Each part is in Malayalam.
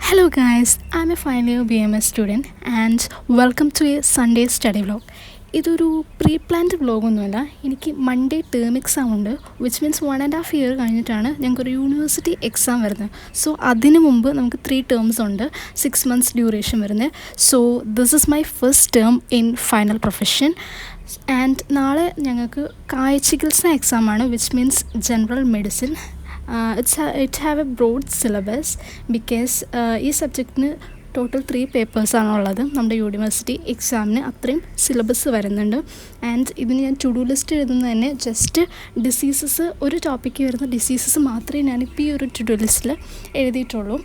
Hello guys, I'm a final year BMS student and welcome to a Sunday study vlog. ഇതൊരു പ്രീ പ്ലാൻഡ് വ്ലോഗൊന്നുമല്ല. എനിക്ക് മൺഡേ ടേം എക്സാം ഉണ്ട്, വിച്ച് മീൻസ് 1.5 ഇയർ കഴിഞ്ഞിട്ടാണ് ഞങ്ങൾക്കൊരു യൂണിവേഴ്സിറ്റി എക്സാം വരുന്നത്. സോ അതിന് മുമ്പ് നമുക്ക് 3 ടേംസ് ഉണ്ട്, 6 months ഡ്യൂറേഷൻ വരുന്നത്. So this is my first term in final profession. And നാളെ ഞങ്ങൾക്ക് കാഴ്ചികിത്സ എക്സാമാണ്, which means general medicine. It have a broad syllabus because ഈ സബ്ജക്റ്റിന് ടോട്ടൽ 3 പേപ്പേഴ്സാണുള്ളത്. നമ്മുടെ യൂണിവേഴ്സിറ്റി എക്സാമിന് അത്രയും സിലബസ് വരുന്നുണ്ട്. ആൻഡ് ഇതിന് ഞാൻ ടു ഡു ലിസ്റ്റ് എഴുതുന്നത് തന്നെ ജസ്റ്റ് ഡിസീസസ്, ഒരു ടോപ്പിക്ക് വരുന്ന ഡിസീസസ് മാത്രമേ ഞാനിപ്പോൾ ഈ ഒരു ടു ഡു ലിസ്റ്റിൽ എഴുതിയിട്ടുള്ളൂ.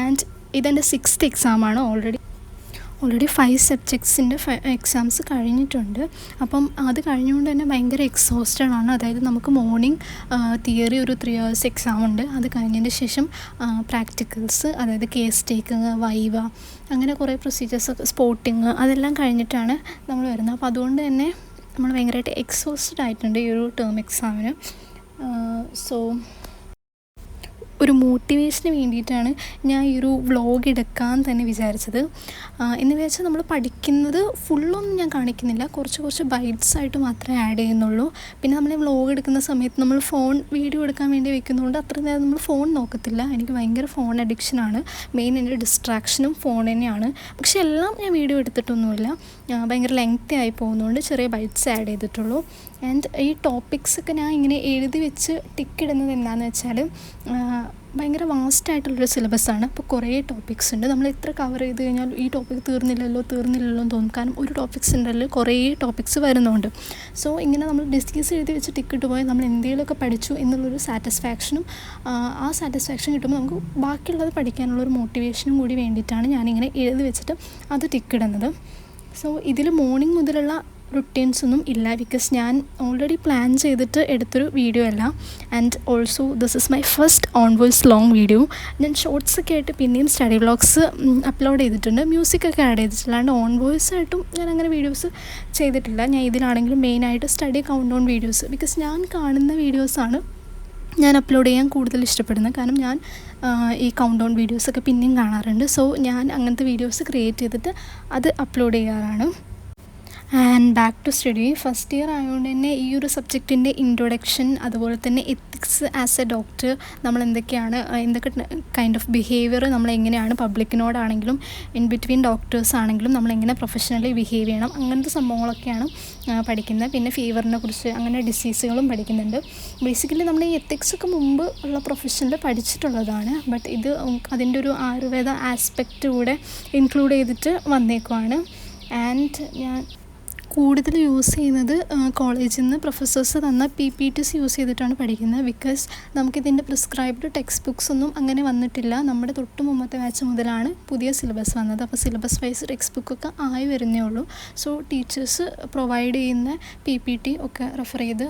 ആൻഡ് ഇതെൻ്റെ 6th എക്സാമാണ്. ഓൾറെഡി 5 സബ്ജക്ട്സിൻ്റെ എക്സാംസ് കഴിഞ്ഞിട്ടുണ്ട്. അപ്പം അത് കഴിഞ്ഞുകൊണ്ട് തന്നെ ഭയങ്കര എക്സോസ്റ്റഡ് ആണ്. അതായത് നമുക്ക് മോർണിംഗ് തിയറി ഒരു 3 hours എക്സാം ഉണ്ട്. അത് കഴിഞ്ഞതിന് ശേഷം പ്രാക്ടിക്കൽസ്, അതായത് കേസ് ടേക്കിങ്, വൈവ, അങ്ങനെ കുറേ പ്രൊസീജിയേഴ്സ്, സ്പോട്ടിങ്, അതെല്ലാം കഴിഞ്ഞിട്ടാണ് നമ്മൾ വരുന്നത്. അപ്പോൾ അതുകൊണ്ട് തന്നെ നമ്മൾ ഭയങ്കരമായിട്ട് എക്സോസ്റ്റഡ് ആയിട്ടുണ്ട് ഈ ഒരു ടേം എക്സാമിന്. സോ ഒരു മോട്ടിവേഷന് വേണ്ടിയിട്ടാണ് ഞാൻ ഈ ഒരു വ്ളോഗ് എടുക്കാൻ തന്നെ വിചാരിച്ചത്. എന്ന് വെച്ചാൽ നമ്മൾ പഠിക്കുന്നത് ഫുള്ളൊന്നും ഞാൻ കാണിക്കുന്നില്ല, കുറച്ച് ബൈറ്റ്സ് ആയിട്ട് മാത്രമേ ആഡ് ചെയ്യുന്നുള്ളൂ. പിന്നെ നമ്മൾ ഈ വ്ളോഗ് എടുക്കുന്ന സമയത്ത് നമ്മൾ ഫോൺ വീഡിയോ എടുക്കാൻ വേണ്ടി വെക്കുന്നതുകൊണ്ട് അത്ര നേരം നമ്മൾ ഫോൺ നോക്കത്തില്ല. എനിക്ക് ഭയങ്കര ഫോൺ അഡിക്ഷനാണ്. മെയിൻ എൻ്റെ ഡിസ്ട്രാക്ഷനും ഫോൺ തന്നെയാണ്. പക്ഷെ എല്ലാം ഞാൻ വീഡിയോ എടുത്തിട്ടൊന്നുമില്ല, ഭയങ്കര ലെങ്തി ആയി പോകുന്നതുകൊണ്ട് ചെറിയ ബൈറ്റ്സ് ആഡ് ചെയ്തിട്ടുള്ളൂ. ആൻഡ് ഈ ടോപ്പിക്സൊക്കെ ഞാൻ ഇങ്ങനെ എഴുതി വെച്ച് ടിക്ക് ഇടുന്നത് എന്താണെന്ന് വെച്ചാൽ ഭയങ്കര വാസ്റ്റായിട്ടുള്ളൊരു സിലബസാണ്. അപ്പോൾ കുറേ ടോപ്പിക്സ് ഉണ്ട്. നമ്മൾ എത്ര കവർ ചെയ്ത് കഴിഞ്ഞാൽ ഈ ടോപ്പിക് തീർന്നില്ലല്ലോ എന്ന് തോന്നും. കാരണം ഒരു ടോപ്പിക്സിൻ്റെ കുറേ ടോപ്പിക്സ് വരുന്നുണ്ട്. സോ ഇങ്ങനെ നമ്മൾ ഡിസ്കസ് എഴുതി വെച്ച് ടിക്കിട്ട് പോയാൽ നമ്മൾ എന്തെങ്കിലുമൊക്കെ പഠിച്ചു എന്നുള്ളൊരു സാറ്റിസ്ഫാക്ഷനും, ആ സാറ്റിസ്ഫാക്ഷൻ കിട്ടുമ്പോൾ നമുക്ക് ബാക്കിയുള്ളത് പഠിക്കാനുള്ളൊരു മോട്ടിവേഷനും കൂടി വേണ്ടിയിട്ടാണ് ഞാനിങ്ങനെ എഴുതി വെച്ചിട്ട് അത് ടിക്കിടുന്നത്. സോ ഇതിൽ മോർണിംഗ് മുതലുള്ള റുട്ടീൻസൊന്നും ഇല്ല, ബിക്കോസ് ഞാൻ ഓൾറെഡി പ്ലാൻ ചെയ്തിട്ട് എടുത്തൊരു വീഡിയോ അല്ല. And also this is my first on voice long video. ഞാൻ ഷോർട്സൊക്കെ ആയിട്ട് പിന്നെയും സ്റ്റഡി വ്ളോഗ്സ് അപ്ലോഡ് ചെയ്തിട്ടുണ്ട്, മ്യൂസിക്കൊക്കെ ആഡ് ചെയ്തിട്ടില്ല. അല്ലാണ്ട് ഓൺ വോയിസ് ആയിട്ടും ഞാൻ അങ്ങനെ വീഡിയോസ് ചെയ്തിട്ടില്ല. ഞാൻ ഇതിലാണെങ്കിലും മെയിനായിട്ട് study count down videos, because ഞാൻ കാണുന്ന വീഡിയോസാണ് ഞാൻ അപ്ലോഡ് ചെയ്യാൻ കൂടുതൽ ഇഷ്ടപ്പെടുന്നത്. കാരണം ഞാൻ ഈ കൗണ്ട് ഡൗൺ വീഡിയോസൊക്കെ പിന്നെയും കാണാറുണ്ട്. സോ ഞാൻ അങ്ങനത്തെ വീഡിയോസ് ക്രിയേറ്റ് ചെയ്തിട്ട് അത് അപ്ലോഡ് ചെയ്യാറാണ്. And back to study. First year ആയതുകൊണ്ട് തന്നെ ഈ ഒരു സബ്ജക്റ്റിൻ്റെ ഇൻട്രൊഡക്ഷൻ, അതുപോലെ തന്നെ എത്തിക്സ് ആസ് എ ഡോക്ടർ, നമ്മൾ എന്തൊക്കെ കൈൻഡ് ഓഫ് ബിഹേവിയർ, നമ്മളെങ്ങനെയാണ് പബ്ലിക്കിനോടാണെങ്കിലും ഇൻ ബിറ്റ്വീൻ ഡോക്ടേഴ്സ് ആണെങ്കിലും നമ്മളെങ്ങനെ പ്രൊഫഷണലി ബിഹേവ് ചെയ്യണം, അങ്ങനത്തെ സംഭവങ്ങളൊക്കെയാണ് പഠിക്കുന്നത്. പിന്നെ ഫീവറിനെ കുറിച്ച്, അങ്ങനെ ഡിസീസുകളും പഠിക്കുന്നുണ്ട്. ബേസിക്കലി നമ്മൾ ഈ എത്തിക്സൊക്കെ മുമ്പ് ഉള്ള പ്രൊഫഷനിൽ പഠിച്ചിട്ടുള്ളതാണ്. ബട്ട് ഇത് അതിൻ്റെ ഒരു ആയുർവേദ ആസ്പെക്റ്റ് കൂടെ ഇൻക്ലൂഡ് ചെയ്തിട്ട് വന്നേക്കുവാണ്. ആൻഡ് ഞാൻ കൂടുതൽ യൂസ് ചെയ്യുന്നത് കോളേജിൽ നിന്ന് പ്രൊഫസേഴ്സ് തന്ന PPTs യൂസ് ചെയ്തിട്ടാണ് പഠിക്കുന്നത്. ബിക്കോസ് നമുക്കിതിൻ്റെ പ്രിസ്ക്രൈബ്ഡ് ടെക്സ്റ്റ് ബുക്സ് ഒന്നും അങ്ങനെ വന്നിട്ടില്ല. നമ്മുടെ തൊട്ട് മുമ്പത്തെ ബാച്ച് മുതലാണ് പുതിയ സിലബസ് വന്നത്. അപ്പോൾ സിലബസ് വൈസ് ടെക്സ്റ്റ് ബുക്കൊക്കെ ആയി വരുന്നേ ഉള്ളൂ. സോ ടീച്ചേഴ്സ് പ്രൊവൈഡ് ചെയ്യുന്ന PPT ഒക്കെ റെഫർ ചെയ്ത്,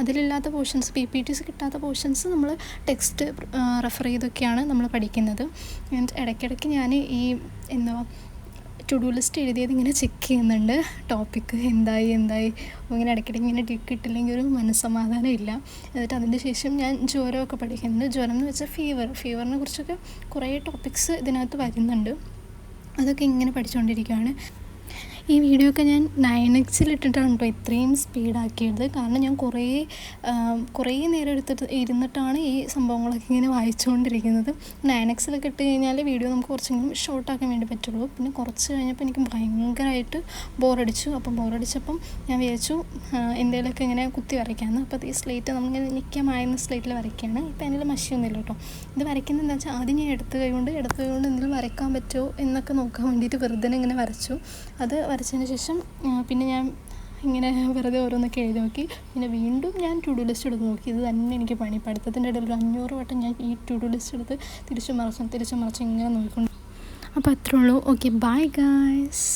അതിലില്ലാത്ത പോർഷൻസ്, PPTs കിട്ടാത്ത പോർഷൻസ് നമ്മൾ ടെക്സ്റ്റ് റെഫർ ചെയ്തൊക്കെയാണ് നമ്മൾ പഠിക്കുന്നത്. ആൻഡ് ഇടയ്ക്കിടയ്ക്ക് ഞാൻ ഈ ടു ഡു ലിസ്റ്റ് എഴുതിയത് ഇങ്ങനെ ചെക്ക് ചെയ്യുന്നുണ്ട്, ടോപ്പിക്ക് എന്തായി ഇങ്ങനെ ഇടയ്ക്കിടയ്ക്ക് ഇങ്ങനെ ടിക്ക് ഇട്ടില്ലെങ്കിൽ ഒരു മനസ്സമാധാനം ഇല്ല. എന്നിട്ട് അതിൻ്റെ ശേഷം ഞാൻ ജ്വരമൊക്കെ പഠിക്കുന്നുണ്ട്. ജ്വരം എന്ന് വെച്ചാൽ ഫീവറിനെ കുറിച്ചൊക്കെ കുറേ ടോപ്പിക്സ് ഇതിനകത്ത് വരുന്നുണ്ട്. അതൊക്കെ ഇങ്ങനെ പഠിച്ചുകൊണ്ടിരിക്കുകയാണ്. ഈ വീഡിയോ ഒക്കെ ഞാൻ 9x ഇട്ടിട്ടാണ് കേട്ടോ ഇത്രയും സ്പീഡാക്കിയത്. കാരണം ഞാൻ കുറേ നേരം ഇരുന്നിട്ടാണ് ഈ സംഭവങ്ങളൊക്കെ ഇങ്ങനെ വായിച്ചുകൊണ്ടിരിക്കുന്നത്. 9x ഇട്ട് കഴിഞ്ഞാൽ വീഡിയോ നമുക്ക് കുറച്ചെങ്കിലും ഷോർട്ടാക്കാൻ വേണ്ടി പറ്റുള്ളൂ. പിന്നെ കുറച്ച് കഴിഞ്ഞപ്പോൾ എനിക്ക് ഭയങ്കരമായിട്ട് ബോറടിച്ചു. അപ്പം ബോറടിച്ചപ്പം ഞാൻ വിചാരിച്ചു എന്തെങ്കിലുമൊക്കെ ഇങ്ങനെ കുത്തി വരയ്ക്കാമെന്ന്. അപ്പോൾ ഈ സ്ലേറ്റ് നമ്മളിങ്ങനെ നിൽക്കാമായിരുന്ന സ്ലേറ്റിൽ വരയ്ക്കുകയാണ്. ഇപ്പോൾ അതിൽ മഷിയൊന്നുമില്ല കേട്ടോ. ഇത് വരയ്ക്കുന്നത് എന്താ വെച്ചാൽ ആദ്യം ഞാൻ എടുത്ത് കൈകൊണ്ട് എന്തെങ്കിലും വരയ്ക്കാൻ പറ്റുമോ എന്നൊക്കെ നോക്കാൻ വേണ്ടിയിട്ട് വെറുതെ ഇങ്ങനെ വരച്ചു. അത് വരച്ചതിന് ശേഷം പിന്നെ ഞാൻ ഇങ്ങനെ വെറുതെ ഓരോന്നൊക്കെ എഴുതി നോക്കി. പിന്നെ വീണ്ടും ഞാൻ ടു ഡു ലിസ്റ്റ് എടുത്ത് നോക്കി. ഇത് തന്നെ എനിക്ക് പണി. പഠിത്തത്തിൻ്റെ ഇടയിൽ ഒരു 500 വട്ടം ഞാൻ ഈ ടു ഡു ലിസ്റ്റ് എടുത്ത് തിരിച്ചു മറിച്ച് ഇങ്ങനെ നോക്കിക്കൊണ്ട്. അപ്പോൾ അത്രേ ഉള്ളൂ. Okay, bye guys.